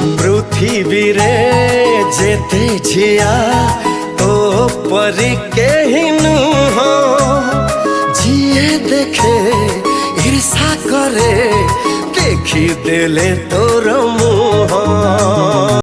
पृथ्वीरे जेते झिया तो परी के हिनु हो जिए देखे ईर्षा करे देखी देले तोर मुँह।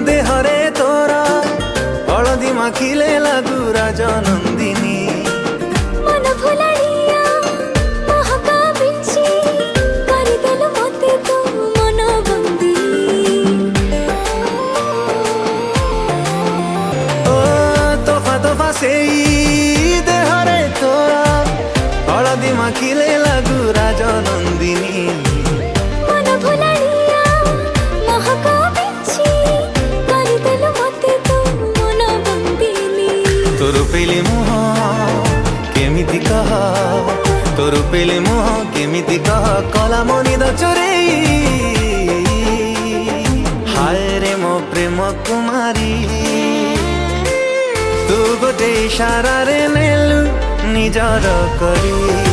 देहरे तोरा हलदी माखिले लागू राजनंदिनी मन भुलाड़िया महका बिंची करी देल मते तो मन बंदी ओ तोफा तोफा देहरे तोरा हलदी माखिले लागू राजनंदिनी तोर पेले मुह केमिति कह तोर पेले मुह केमिति कह कला मनिद चोरेई हाय रे मो प्रेम कुमारी तू गोटे इशारा रे नेलु निजर करी